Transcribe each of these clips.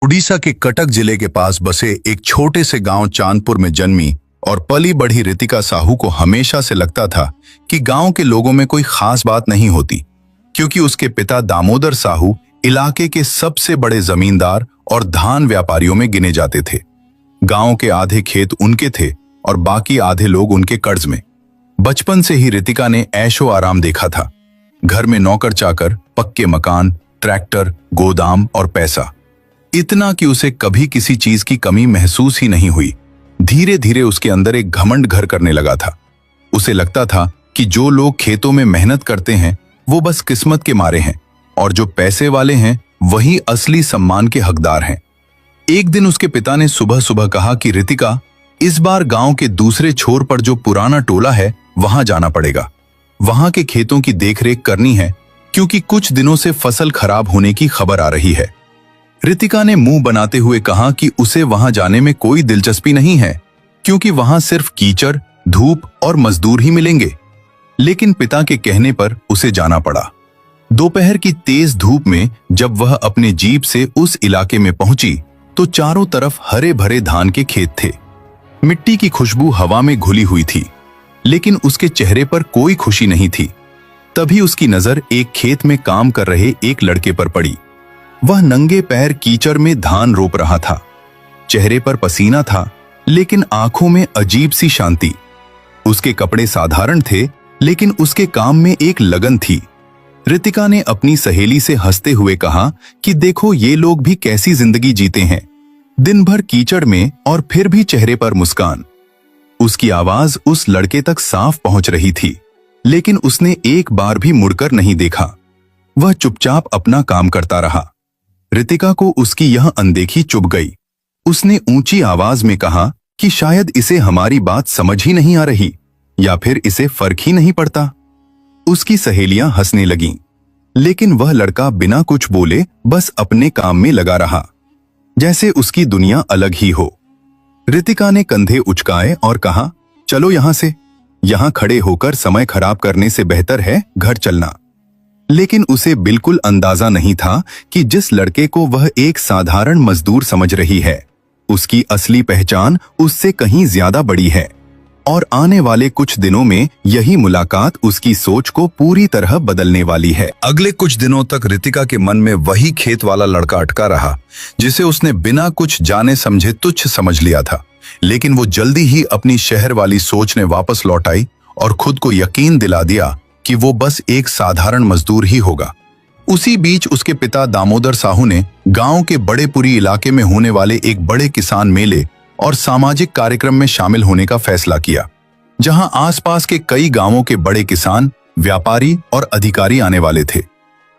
उड़ीसा के कटक जिले के पास बसे एक छोटे से गांव चांदपुर में जन्मी और पली बढ़ी रितिका साहू को हमेशा से लगता था कि गांव के लोगों में कोई खास बात नहीं होती, क्योंकि उसके पिता दामोदर साहू इलाके के सबसे बड़े जमींदार और धान व्यापारियों में गिने जाते थे। गांव के आधे खेत उनके थे और बाकी आधे लोग उनके कर्ज में। बचपन से ही रितिका ने ऐशो आराम देखा था। घर में नौकर चाकर, पक्के मकान, ट्रैक्टर, गोदाम और पैसा, इतना कि उसे कभी किसी चीज की कमी महसूस ही नहीं हुई। धीरे धीरे उसके अंदर एक घमंड घर करने लगा था। उसे लगता था कि जो लोग खेतों में मेहनत करते हैं वो बस किस्मत के मारे हैं, और जो पैसे वाले हैं वही असली सम्मान के हकदार हैं। एक दिन उसके पिता ने सुबह सुबह कहा कि रितिका, इस बार गांव के दूसरे छोर पर जो पुराना टोला है वहां जाना पड़ेगा। वहां के खेतों की देखरेख करनी है, क्योंकि कुछ दिनों से फसल खराब होने की खबर आ रही है। रितिका ने मुंह बनाते हुए कहा कि उसे वहां जाने में कोई दिलचस्पी नहीं है, क्योंकि वहां सिर्फ कीचड़, धूप और मजदूर ही मिलेंगे। लेकिन पिता के कहने पर उसे जाना पड़ा। दोपहर की तेज धूप में जब वह अपने जीप से उस इलाके में पहुंची तो चारों तरफ हरे भरे धान के खेत थे। मिट्टी की खुशबू हवा में घुली हुई थी, लेकिन उसके चेहरे पर कोई खुशी नहीं थी। तभी उसकी नजर एक खेत में काम कर रहे एक लड़के पर पड़ी। वह नंगे पैर कीचड़ में धान रोप रहा था। चेहरे पर पसीना था, लेकिन आंखों में अजीब सी शांति। उसके कपड़े साधारण थे, लेकिन उसके काम में एक लगन थी। रितिका ने अपनी सहेली से हंसते हुए कहा कि देखो, ये लोग भी कैसी जिंदगी जीते हैं, दिन भर कीचड़ में और फिर भी चेहरे पर मुस्कान। उसकी आवाज उस लड़के तक साफ पहुंच रही थी, लेकिन उसने एक बार भी मुड़कर नहीं देखा। वह चुपचाप अपना काम करता रहा। रितिका को उसकी यह अनदेखी चुभ गई। उसने ऊंची आवाज में कहा कि शायद इसे हमारी बात समझ ही नहीं आ रही, या फिर इसे फर्क ही नहीं पड़ता। उसकी सहेलियां हंसने लगीं, लेकिन वह लड़का बिना कुछ बोले बस अपने काम में लगा रहा, जैसे उसकी दुनिया अलग ही हो। रितिका ने कंधे उचकाए और कहा, चलो यहां से। यहां खड़े होकर समय खराब करने से बेहतर है घर चलना। लेकिन उसे बिल्कुल अंदाजा नहीं था कि जिस लड़के को वह एक साधारण मजदूर समझ रही है, उसकी असली पहचान उससे कहीं ज्यादा बड़ी है। और आने वाले कुछ दिनों में यही मुलाकात उसकी सोच को पूरी तरह बदलने वाली है। अगले कुछ दिनों तक रितिका के मन में वही खेत वाला लड़का अटका रहा, जिसे उसने बिना कुछ जाने समझे तुच्छ समझ लिया था। लेकिन वो जल्दी ही अपनी शहर वाली सोच ने वापस लौट आई और खुद को यकीन दिला दिया कि वो बस एक साधारण मजदूर ही होगा। उसी बीच उसके पिता दामोदर साहू ने गांव के बड़ेपुरी इलाके में होने वाले एक बड़े किसान मेले और सामाजिक कार्यक्रम में शामिल होने का फैसला किया, जहां आसपास के कई गांवों के बड़े किसान, व्यापारी और अधिकारी आने वाले थे।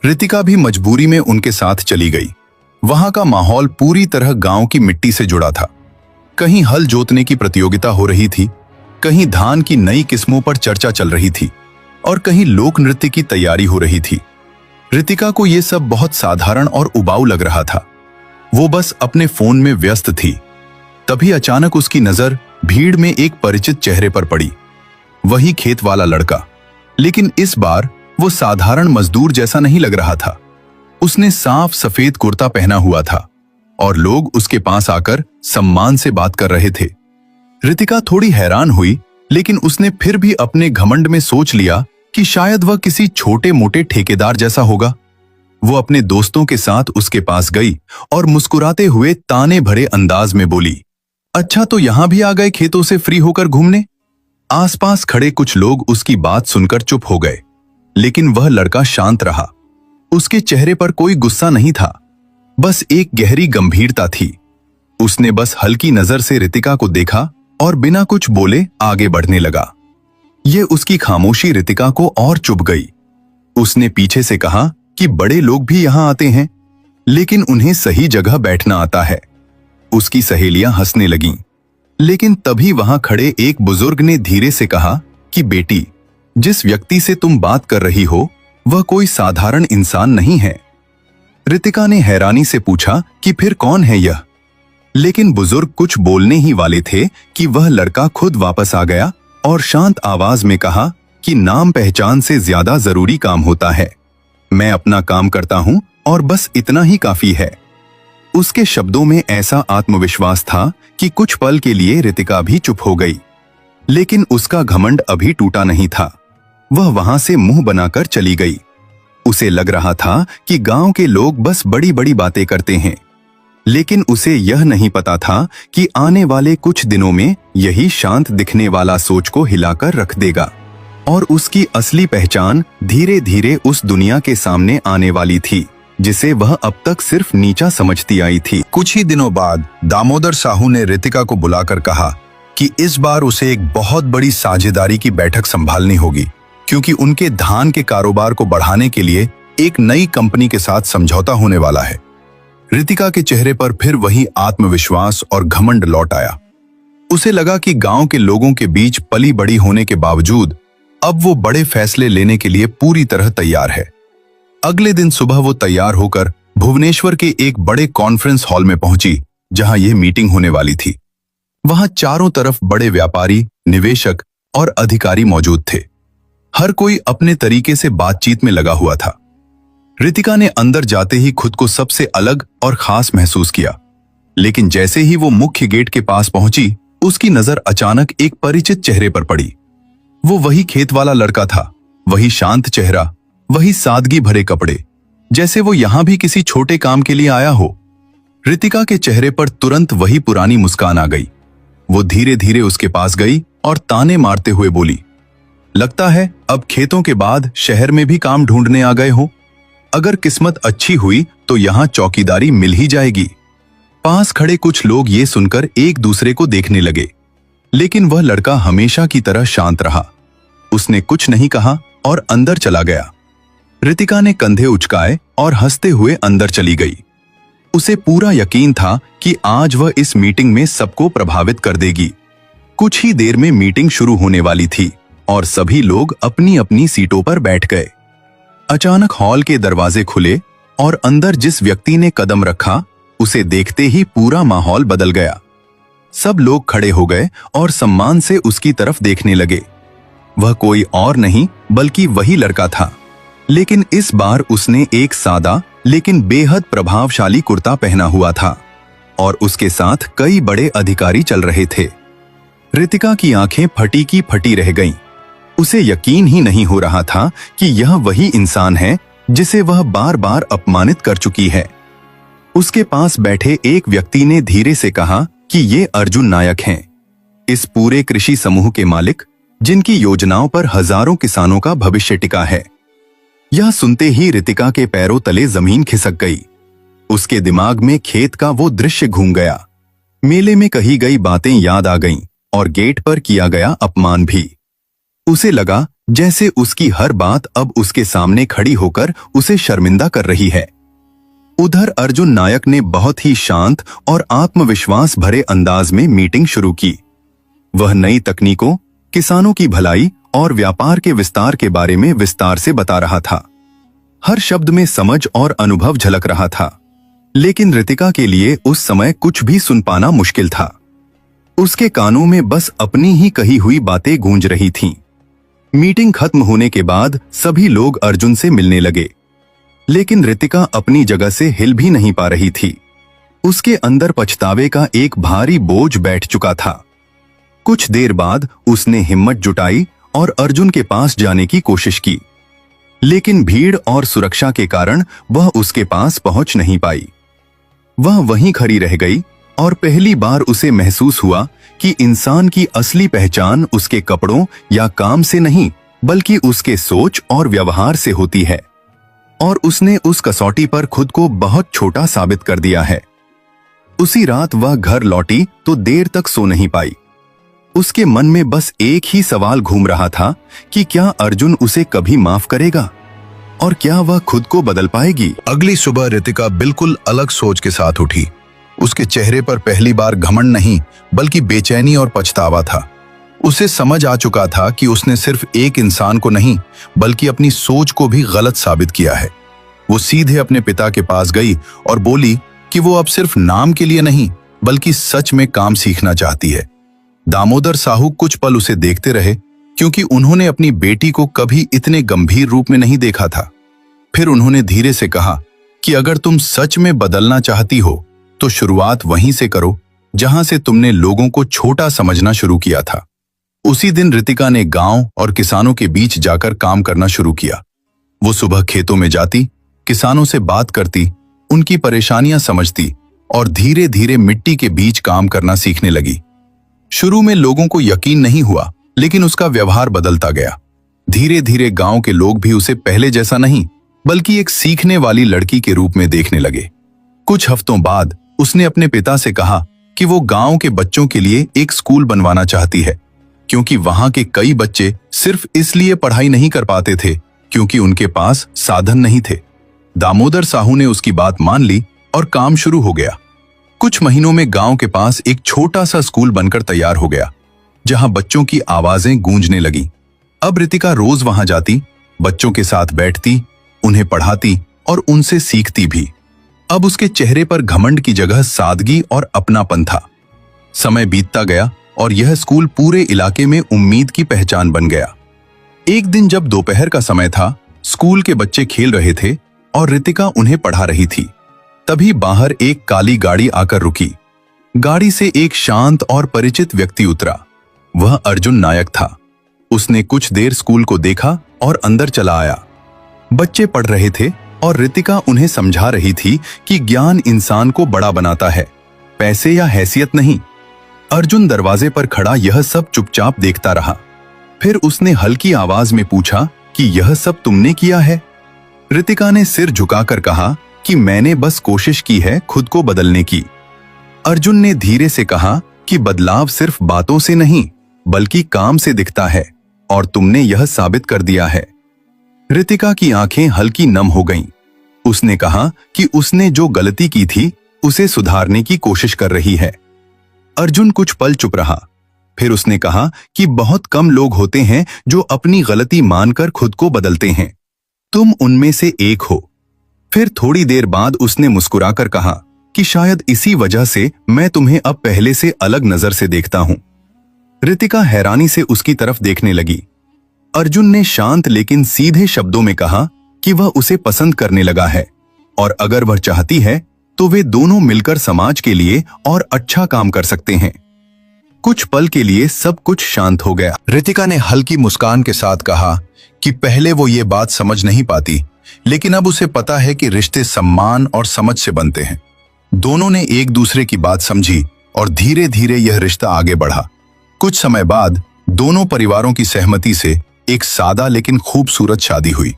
रितिका भी मजबूरी में उनके साथ चली गई। वहां का माहौल पूरी तरह गांव की मिट्टी से जुड़ा था। कहीं हल जोतने की प्रतियोगिता हो रही थी, कहीं धान की नई किस्मों पर चर्चा चल रही थी, और कहीं लोक नृत्य की तैयारी हो रही थी। रितिका को यह सब बहुत साधारण और उबाऊ लग रहा था। वो बस अपने फोन में व्यस्त थी। तभी अचानक उसकी नजर भीड़ में एक परिचित चेहरे पर पड़ी। वही खेत वाला लड़का, लेकिन इस बार वो साधारण मजदूर जैसा नहीं लग रहा था। उसने साफ सफेद कुर्ता पहना हुआ था और लोग उसके पास आकर सम्मान से बात कर रहे थे। रितिका थोड़ी हैरान हुई, लेकिन उसने फिर भी अपने घमंड में सोच लिया कि शायद वह किसी छोटे मोटे ठेकेदार जैसा होगा। वो अपने दोस्तों के साथ उसके पास गई और मुस्कुराते हुए ताने भरे अंदाज में बोली, अच्छा, तो यहां भी आ गए खेतों से फ्री होकर घूमने? आसपास खड़े कुछ लोग उसकी बात सुनकर चुप हो गए, लेकिन वह लड़का शांत रहा। उसके चेहरे पर कोई गुस्सा नहीं था, बस एक गहरी गंभीरता थी। उसने बस हल्की नजर से रितिका को देखा और बिना कुछ बोले आगे बढ़ने लगा। ये उसकी खामोशी रितिका को और चुभ गई। उसने पीछे से कहा कि बड़े लोग भी यहां आते हैं, लेकिन उन्हें सही जगह बैठना आता है। उसकी सहेलियां हंसने लगीं, लेकिन तभी वहां खड़े एक बुजुर्ग ने धीरे से कहा कि बेटी, जिस व्यक्ति से तुम बात कर रही हो वह कोई साधारण इंसान नहीं है। रितिका ने हैरानी से पूछा कि फिर कौन है यह? लेकिन बुजुर्ग कुछ बोलने ही वाले थे कि वह लड़का खुद वापस आ गया और शांत आवाज में कहा कि नाम पहचान से ज्यादा जरूरी काम होता है। मैं अपना काम करता हूं और बस इतना ही काफी है। उसके शब्दों में ऐसा आत्मविश्वास था कि कुछ पल के लिए रितिका भी चुप हो गई। लेकिन उसका घमंड अभी टूटा नहीं था। वह वहां से मुंह बनाकर चली गई। उसे लग रहा था कि गांव के लोग बस बड़ी बड़ी बातें करते हैं, लेकिन उसे यह नहीं पता था कि आने वाले कुछ दिनों में यही शांत दिखने वाला सोच को हिलाकर रख देगा और उसकी असली पहचान धीरे धीरे उस दुनिया के सामने आने वाली थी जिसे वह अब तक सिर्फ नीचा समझती आई थी। कुछ ही दिनों बाद दामोदर साहू ने रितिका को बुलाकर कहा कि इस बार उसे एक बहुत बड़ी साझेदारी की बैठक संभालनी होगी, क्योंकि उनके धान के कारोबार को बढ़ाने के लिए एक नई कंपनी के साथ समझौता होने वाला है। रितिका के चेहरे पर फिर वही आत्मविश्वास और घमंड लौट आया। उसे लगा कि गांव के लोगों के बीच पली बड़ी होने के बावजूद अब वो बड़े फैसले लेने के लिए पूरी तरह तैयार है। अगले दिन सुबह वो तैयार होकर भुवनेश्वर के एक बड़े कॉन्फ्रेंस हॉल में पहुंची, जहां यह मीटिंग होने वाली थी। वहां चारों तरफ बड़े व्यापारी, निवेशक और अधिकारी मौजूद थे। हर कोई अपने तरीके से बातचीत में लगा हुआ था। रितिका ने अंदर जाते ही खुद को सबसे अलग और खास महसूस किया, लेकिन जैसे ही वो मुख्य गेट के पास पहुंची, उसकी नजर अचानक एक परिचित चेहरे पर पड़ी। वो वही खेत वाला लड़का था, वही शांत चेहरा, वही सादगी भरे कपड़े, जैसे वो यहां भी किसी छोटे काम के लिए आया हो। रितिका के चेहरे पर तुरंत वही पुरानी मुस्कान आ गई। वो धीरे धीरे उसके पास गई और ताने मारते हुए बोली, लगता है अब खेतों के बाद शहर में भी काम ढूंढने आ गए हो। अगर किस्मत अच्छी हुई तो यहां चौकीदारी मिल ही जाएगी। पास खड़े कुछ लोग ये सुनकर एक दूसरे को देखने लगे, लेकिन वह लड़का हमेशा की तरह शांत रहा। उसने कुछ नहीं कहा और अंदर चला गया। रितिका ने कंधे उचकाए और हंसते हुए अंदर चली गई। उसे पूरा यकीन था कि आज वह इस मीटिंग में सबको प्रभावित कर देगी। कुछ ही देर में मीटिंग शुरू होने वाली थी और सभी लोग अपनी अपनी सीटों पर बैठ गए। अचानक हॉल के दरवाजे खुले और अंदर जिस व्यक्ति ने कदम रखा, उसे देखते ही पूरा माहौल बदल गया। सब लोग खड़े हो गए और सम्मान से उसकी तरफ देखने लगे। वह कोई और नहीं बल्कि वही लड़का था, लेकिन इस बार उसने एक सादा लेकिन बेहद प्रभावशाली कुर्ता पहना हुआ था और उसके साथ कई बड़े अधिकारी चल रहे थे। रितिका की आंखें फटी की फटी रह गईं। उसे यकीन ही नहीं हो रहा था कि यह वही इंसान है जिसे वह बार बार अपमानित कर चुकी है। उसके पास बैठे एक व्यक्ति ने धीरे से कहा कि ये अर्जुन नायक हैं, इस पूरे कृषि समूह के मालिक, जिनकी योजनाओं पर हजारों किसानों का भविष्य टिका है। यह सुनते ही रितिका के पैरों तले जमीन खिसक गई। उसके दिमाग में खेत का वो दृश्य घूम गया। मेले में कही गई बातें याद आ गईं और गेट पर किया गया अपमान भी। उसे लगा जैसे उसकी हर बात अब उसके सामने खड़ी होकर उसे शर्मिंदा कर रही है। उधर अर्जुन नायक ने बहुत ही शांत और आत्मविश्वास भरे अंदाज में मीटिंग शुरू की। वह नई तकनीकों, किसानों की भलाई और व्यापार के विस्तार के बारे में विस्तार से बता रहा था। हर शब्द में समझ और अनुभव झलक रहा था, लेकिन रितिका के लिए उस समय कुछ भी सुन पाना मुश्किल था। उसके कानों में बस अपनी ही कही हुई बातें गूंज रही थीं। मीटिंग खत्म होने के बाद सभी लोग अर्जुन से मिलने लगे, लेकिन रितिका अपनी जगह से हिल भी नहीं पा रही थी। उसके अंदर पछतावे का एक भारी बोझ बैठ चुका था। कुछ देर बाद उसने हिम्मत जुटाई और अर्जुन के पास जाने की कोशिश की, लेकिन भीड़ और सुरक्षा के कारण वह उसके पास पहुंच नहीं पाई। वह वहीं खड़ी रह गई और पहली बार उसे महसूस हुआ कि इंसान की असली पहचान उसके कपड़ों या काम से नहीं, बल्कि उसके सोच और व्यवहार से होती है। और उसने उस कसौटी पर खुद को बहुत छोटा साबित कर दिया है। उसी रात वह घर लौटी तो देर तक सो नहीं पाई। उसके मन में बस एक ही सवाल घूम रहा था कि क्या अर्जुन उसे कभी माफ करेगा और क्या वह खुद को बदल पाएगी। अगली सुबह रितिका बिल्कुल अलग सोच के साथ उठी। उसके चेहरे पर पहली बार घमंड नहीं बल्कि बेचैनी और पछतावा था। उसे समझ आ चुका था कि उसने सिर्फ एक इंसान को नहीं बल्कि अपनी सोच को भी गलत साबित किया है। वो सीधे अपने पिता के पास गई और बोली कि वो अब सिर्फ नाम के लिए नहीं बल्कि सच में काम सीखना चाहती है। दामोदर साहू कुछ पल उसे देखते रहे, क्योंकि उन्होंने अपनी बेटी को कभी इतने गंभीर रूप में नहीं देखा था। फिर उन्होंने धीरे से कहा कि अगर तुम सच में बदलना चाहती हो तो शुरुआत वहीं से करो जहां से तुमने लोगों को छोटा समझना शुरू किया था। उसी दिन रितिका ने गांव और किसानों के बीच जाकर काम करना शुरू किया। वो सुबह खेतों में जाती, किसानों से बात करती, उनकी परेशानियां समझती और धीरे धीरे मिट्टी के बीच काम करना सीखने लगी। शुरू में लोगों को यकीन नहीं हुआ, लेकिन उसका व्यवहार बदलता गया। धीरे धीरे गांव के लोग भी उसे पहले जैसा नहीं, बल्कि एक सीखने वाली लड़की के रूप में देखने लगे। कुछ हफ्तों बाद उसने अपने पिता से कहा कि वो गांव के बच्चों के लिए एक स्कूल बनवाना चाहती है, क्योंकि वहां के कई बच्चे सिर्फ इसलिए पढ़ाई नहीं कर पाते थे क्योंकि उनके पास साधन नहीं थे। दामोदर साहू ने उसकी बात मान ली और काम शुरू हो गया। कुछ महीनों में गांव के पास एक छोटा सा स्कूल बनकर तैयार हो गया, जहां बच्चों की आवाजें गूंजने लगीं। अब रितिका रोज वहां जाती, बच्चों के साथ बैठती, उन्हें पढ़ाती और उनसे सीखती भी। अब उसके चेहरे पर घमंड की जगह सादगी और अपनापन था। समय बीतता गया और यह स्कूल पूरे इलाके में उम्मीद की पहचान बन गया। एक दिन जब दोपहर का समय था, स्कूल के बच्चे खेल रहे थे और रितिका उन्हें पढ़ा रही थी। तभी बाहर एक काली गाड़ी आकर रुकी। गाड़ी से एक शांत और परिचित व्यक्ति उतरा। वह अर्जुन नायक था। उसने कुछ देर स्कूल को देखा और अंदर चला आया। बच्चे पढ़ रहे थे और रितिका उन्हें समझा रही थी कि ज्ञान इंसान को बड़ा बनाता है, पैसे या हैसियत नहीं। अर्जुन दरवाजे पर खड़ा यह सब चुपचाप देखता रहा। फिर उसने हल्की आवाज में पूछा कि यह सब तुमने किया है? रितिका ने सिर झुकाकर कहा कि मैंने बस कोशिश की है खुद को बदलने की। अर्जुन ने धीरे से कहा कि बदलाव सिर्फ बातों से नहीं, बल्कि काम से दिखता है, और तुमने यह साबित कर दिया है। रितिका की आंखें हल्की नम हो गईं। उसने कहा कि उसने जो गलती की थी उसे सुधारने की कोशिश कर रही है। अर्जुन कुछ पल चुप रहा। फिर उसने कहा कि बहुत कम लोग होते हैं जो अपनी गलती मानकर खुद को बदलते हैं। तुम उनमें से एक हो। फिर थोड़ी देर बाद उसने मुस्कुराकर कहा कि शायद इसी वजह से मैं तुम्हें अब पहले से अलग नजर से देखता हूं। रितिका हैरानी से उसकी तरफ देखने लगी। अर्जुन ने शांत लेकिन सीधे शब्दों में कहा कि वह उसे पसंद करने लगा है, और अगर वह चाहती है तो वे दोनों मिलकर समाज के लिए और अच्छा काम कर सकते हैं। कुछ पल के लिए सब कुछ शांत हो गया। रितिका ने हल्की मुस्कान के साथ कहा कि पहले वो ये बात समझ नहीं पाती, लेकिन अब उसे पता है कि रिश्ते सम्मान और समझ से बनते हैं। दोनों ने एक दूसरे की बात समझी और धीरे धीरे यह रिश्ता आगे बढ़ा। कुछ समय बाद दोनों परिवारों की सहमति से एक सादा लेकिन खूबसूरत शादी हुई।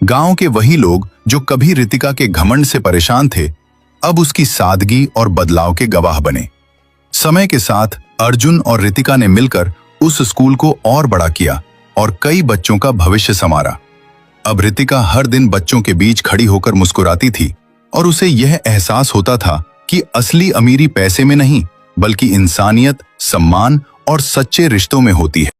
गांव के वही लोग जो कभी रितिका के घमंड से परेशान थे, अब उसकी सादगी और बदलाव के गवाह बने। समय के साथ अर्जुन और रितिका ने मिलकर उस स्कूल को और बड़ा किया और कई बच्चों का भविष्य संवारा। अब रितिका हर दिन बच्चों के बीच खड़ी होकर मुस्कुराती थी और उसे यह एहसास होता था कि असली अमीरी पैसे में नहीं, बल्कि इंसानियत, सम्मान और सच्चे रिश्तों में होती है।